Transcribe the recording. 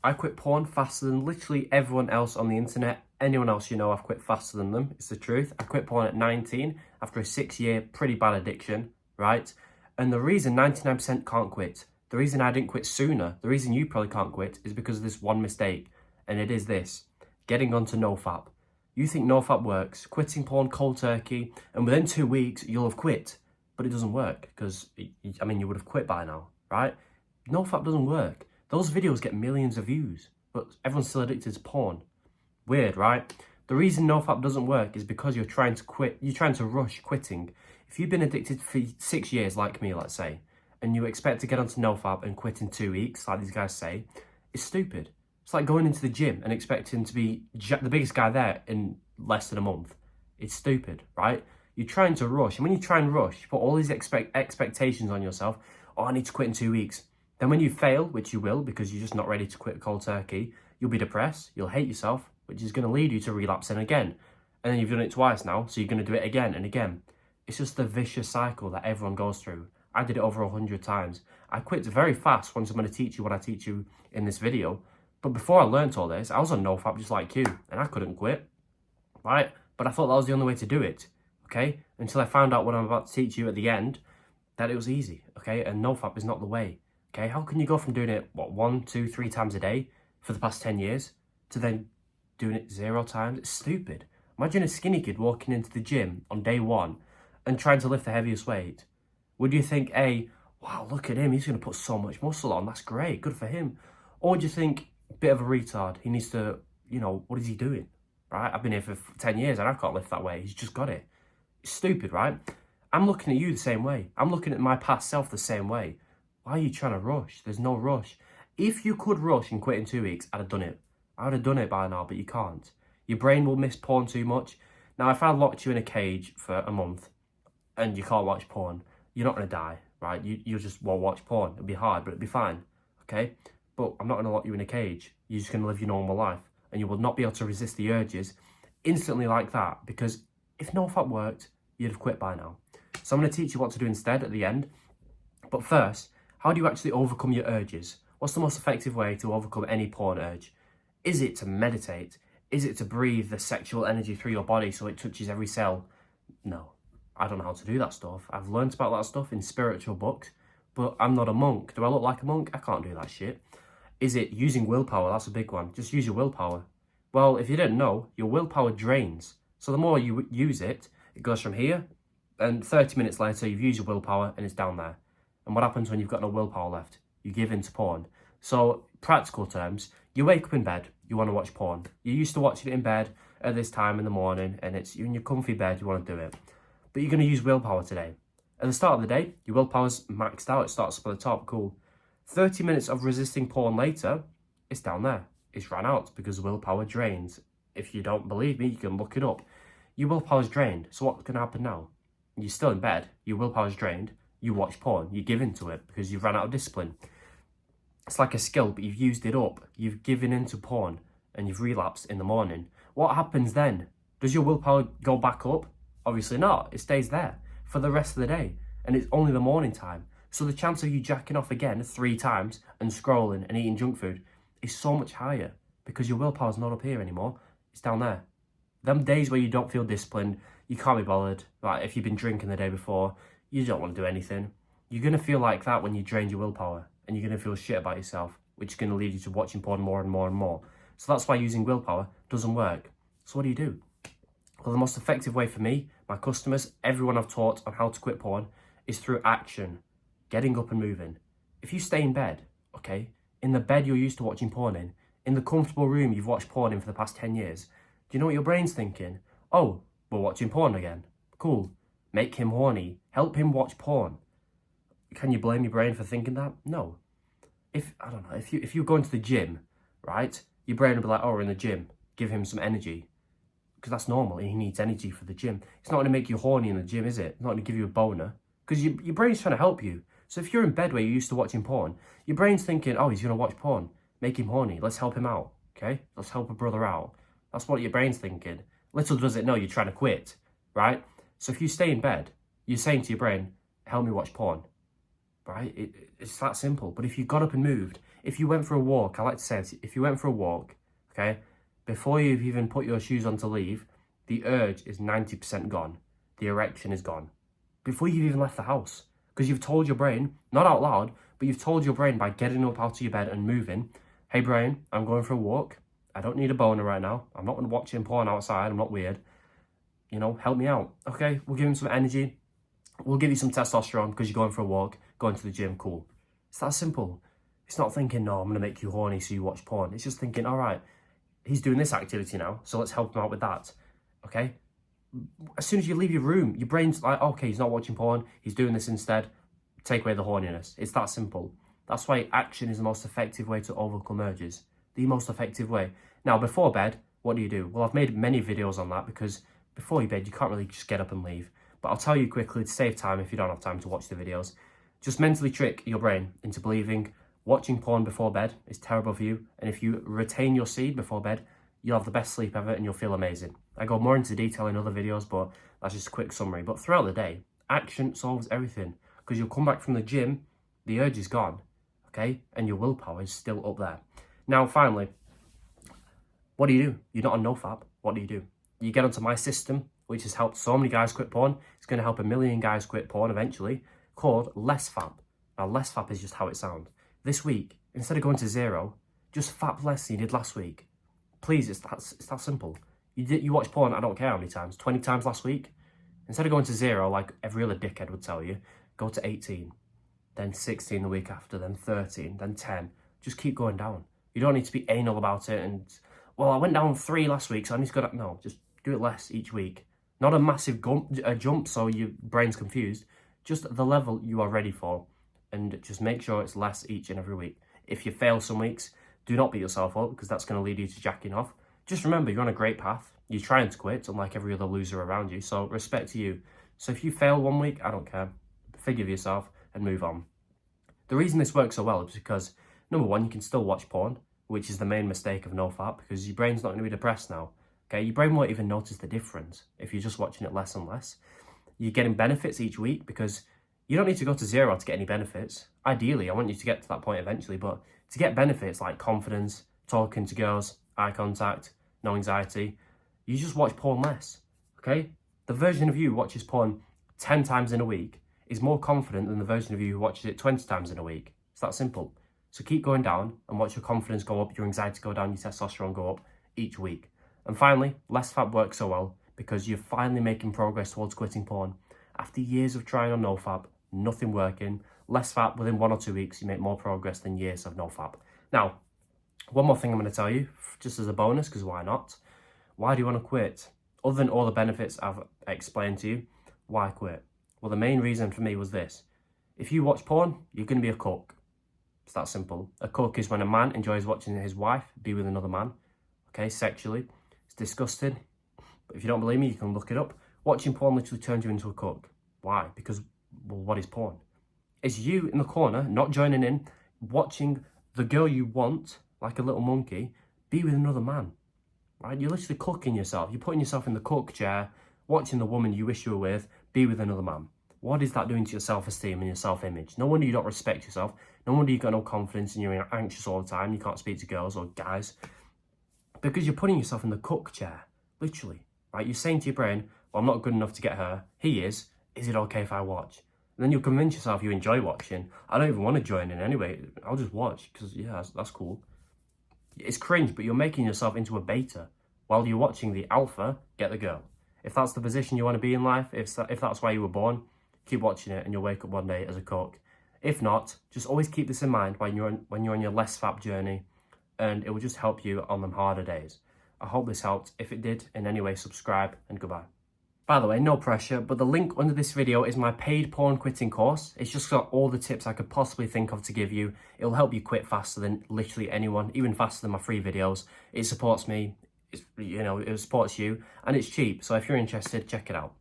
I quit porn faster than literally everyone else on the internet. Anyone else you know, I've quit faster than them. It's the truth. I quit porn at 19 after a 6-year pretty bad addiction, right? And the reason 99% can't quit, the reason I didn't quit sooner, the reason you probably can't quit is because of this one mistake. And it is this, getting onto NoFap. You think NoFap works, quitting porn cold turkey, and within 2 weeks, you'll have quit. But it doesn't work because, I mean, you would have quit by now, right? NoFap doesn't work. Those videos get millions of views, but everyone's still addicted to porn. Weird, right? The reason NoFap doesn't work is because you're trying to quit, you're trying to rush quitting. If you've been addicted for 6 years, like me, let's say, and you expect to get onto NoFap and quit in 2 weeks, like these guys say, it's stupid. It's like going into the gym and expecting to be the biggest guy there in less than a month. It's stupid, right? You're trying to rush, and when you try and rush, you put all these expectations on yourself. Oh, I need to quit in 2 weeks. Then when you fail, which you will because you're just not ready to quit cold turkey, you'll be depressed, you'll hate yourself, which is going to lead you to relapsing again. And then you've done it twice now, so you're going to do it again and again. It's just the vicious cycle that everyone goes through. I did it over 100 times. I quit very fast once I'm going to teach you what I teach you in this video. But before I learnt all this, I was on NoFap just like you, and I couldn't quit, right? But I thought that was the only way to do it, okay? Until I found out what I'm about to teach you at the end, that it was easy, okay? And NoFap is not the way. Okay, how can you go from doing it, 1, 2, 3 times a day for the past 10 years to then doing it 0 times? It's stupid. Imagine a skinny kid walking into the gym on day 1 and trying to lift the heaviest weight. Would you think, hey, wow, look at him, he's going to put so much muscle on, that's great, good for him? Or do you think, bit of a retard, he needs to, what is he doing, right? I've been here for 10 years and I can't lift that weight, he's just got it. It's stupid, right? I'm looking at you the same way. I'm looking at my past self the same way. Why are you trying to rush? There's no rush. If you could rush and quit in 2 weeks, I'd have done it. I would have done it by now, but you can't. Your brain will miss porn too much. Now, if I locked you in a cage for a month and you can't watch porn, you're not going to die, right? You just won't watch porn. It'll be hard, but it'll be fine, okay? But I'm not going to lock you in a cage. You're just going to live your normal life, and you will not be able to resist the urges instantly like that, because if NoFap worked, you'd have quit by now. So I'm going to teach you what to do instead at the end. But first, how do you actually overcome your urges? What's the most effective way to overcome any porn urge? Is it to meditate? Is it to breathe the sexual energy through your body so it touches every cell? No, I don't know how to do that stuff. I've learned about that stuff in spiritual books, but I'm not a monk. Do I look like a monk? I can't do that shit. Is it using willpower? That's a big one. Just use your willpower. Well, if you didn't know, your willpower drains. So the more you use it, it goes from here, and 30 minutes later, you've used your willpower and it's down there. And what happens when you've got no willpower left? You give in to porn. So, practical terms, you wake up in bed, you want to watch porn. You're used to watching it in bed at this time in the morning, and it's in your comfy bed, you want to do it. But you're going to use willpower today. At the start of the day, your willpower's maxed out, it starts up at the top, cool. 30 minutes of resisting porn later, it's down there. It's ran out because willpower drains. If you don't believe me, you can look it up. Your willpower's drained, so what's going to happen now? You're still in bed, your willpower's drained, you watch porn, you give into it because you've run out of discipline. It's like a skill, but you've used it up. You've given into porn and you've relapsed in the morning. What happens then? Does your willpower go back up? Obviously not. It stays there for the rest of the day, and it's only the morning time. So the chance of you jacking off again 3 times and scrolling and eating junk food is so much higher because your willpower's not up here anymore. It's down there. Them days where you don't feel disciplined, you can't be bothered. Like if you've been drinking the day before, you don't want to do anything. You're going to feel like that when you drain your willpower, and you're going to feel shit about yourself, which is going to lead you to watching porn more and more and more. So that's why using willpower doesn't work. So what do? Well, the most effective way for me, my customers, everyone I've taught on how to quit porn is through action, getting up and moving. If you stay in bed, okay, in the bed you're used to watching porn in the comfortable room you've watched porn in for the past 10 years, do you know what your brain's thinking? Oh, we're watching porn again. Cool. Make him horny. Help him watch porn. Can you blame your brain for thinking that? No. If you're going to the gym, right, your brain will be like, oh, we're in the gym. Give him some energy. Because that's normal. He needs energy for the gym. It's not going to make you horny in the gym, is it? It's not going to give you a boner. Because your brain's trying to help you. So if you're in bed where you're used to watching porn, your brain's thinking, oh, he's going to watch porn. Make him horny. Let's help him out. Okay? Let's help a brother out. That's what your brain's thinking. Little does it know you're trying to quit, right? So if you stay in bed, you're saying to your brain, help me watch porn, right? It's that simple. But if you got up and moved, If you went for a walk, I like to say this, if you went for a walk, okay, before you've even put your shoes on to leave, the urge is 90% gone. The erection is gone. Before you've even left the house. Because you've told your brain, not out loud, but you've told your brain by getting up out of your bed and moving, hey brain, I'm going for a walk. I don't need a boner right now. I'm not watching porn outside. I'm not weird. You know, help me out. Okay, we'll give him some energy. We'll give you some testosterone because you're going for a walk, going to the gym, cool. It's that simple. It's not thinking, no, I'm going to make you horny so you watch porn. It's just thinking, all right, he's doing this activity now, so let's help him out with that. Okay? As soon as you leave your room, your brain's like, okay, he's not watching porn, he's doing this instead. Take away the horniness. It's that simple. That's why action is the most effective way to overcome urges. The most effective way. Now, before bed, what do? Well, I've made many videos on that because before your bed, you can't really just get up and leave. But I'll tell you quickly to save time if you don't have time to watch the videos. Just mentally trick your brain into believing watching porn before bed is terrible for you. And if you retain your seed before bed, you'll have the best sleep ever and you'll feel amazing. I go more into detail in other videos, but that's just a quick summary. But throughout the day, action solves everything because you'll come back from the gym, the urge is gone, okay? And your willpower is still up there. Now, finally, what do? You're not on NoFap. What do? You get onto my system, which has helped so many guys quit porn. It's going to help 1 million guys quit porn eventually, called LessFap. Now, LessFap is just how it sounds. This week, instead of going to 0, just fap less than you did last week. Please, it's that simple. You watch porn, I don't care how many times, 20 times last week. Instead of going to 0, like every other dickhead would tell you, go to 18, then 16 the week after, then 13, then 10. Just keep going down. You don't need to be anal about it and, well, I went down 3 last week, so I need to go down. No, just do it less each week. Not a massive jump so your brain's confused. Just the level you are ready for. And just make sure it's less each and every week. If you fail some weeks, do not beat yourself up because that's going to lead you to jacking off. Just remember, you're on a great path. You're trying to quit, unlike every other loser around you. So respect to you. So if you fail one week, I don't care. Forgive yourself and move on. The reason this works so well is because, number one, you can still watch porn, which is the main mistake of NoFap because your brain's not going to be depressed now. Okay, your brain won't even notice the difference if you're just watching it less and less. You're getting benefits each week because you don't need to go to 0 to get any benefits. Ideally, I want you to get to that point eventually, but to get benefits like confidence, talking to girls, eye contact, no anxiety, you just watch porn less, okay? The version of you who watches porn 10 times in a week is more confident than the version of you who watches it 20 times in a week. It's that simple. So keep going down and watch your confidence go up, your anxiety go down, your testosterone go up each week. And finally, LessFap works so well because you're finally making progress towards quitting porn. After years of trying on NoFap, nothing working, LessFap, within 1 or 2 weeks, you make more progress than years of NoFap. Now, one more thing I'm going to tell you, just as a bonus, because why not? Why do you want to quit? Other than all the benefits I've explained to you, why quit? Well, the main reason for me was this. If you watch porn, you're going to be a cook. It's that simple. A cook is when a man enjoys watching his wife be with another man, okay, sexually. It's disgusting. But if you don't believe me, you can look it up. Watching porn literally turns you into a cook. Why? Because, well, what is porn? It's you in the corner, not joining in, watching the girl you want, like a little monkey, be with another man. Right? You're literally cooking yourself. You're putting yourself in the cook chair, watching the woman you wish you were with, be with another man. What is that doing to your self-esteem and your self-image? No wonder you don't respect yourself. No wonder you've got no confidence and you're anxious all the time. You can't speak to girls or guys. Because you're putting yourself in the cook chair, literally. Right? You're saying to your brain, well, I'm not good enough to get her. He is. Is it okay if I watch? And then you'll convince yourself you enjoy watching. I don't even want to join in anyway. I'll just watch because, yeah, that's cool. It's cringe, but you're making yourself into a beta. While you're watching the alpha, get the girl. If that's the position you want to be in life, if that's why you were born, keep watching it and you'll wake up one day as a cook. If not, just always keep this in mind when you're on your LessFap journey, and it will just help you on them harder days. I hope this helped. If it did in any way, subscribe and goodbye. By the way, no pressure, but the link under this video is my paid porn quitting course. It's just got all the tips I could possibly think of to give you. It'll help you quit faster than literally anyone, even faster than my free videos. It supports me, it supports you, and it's cheap. So if you're interested, check it out.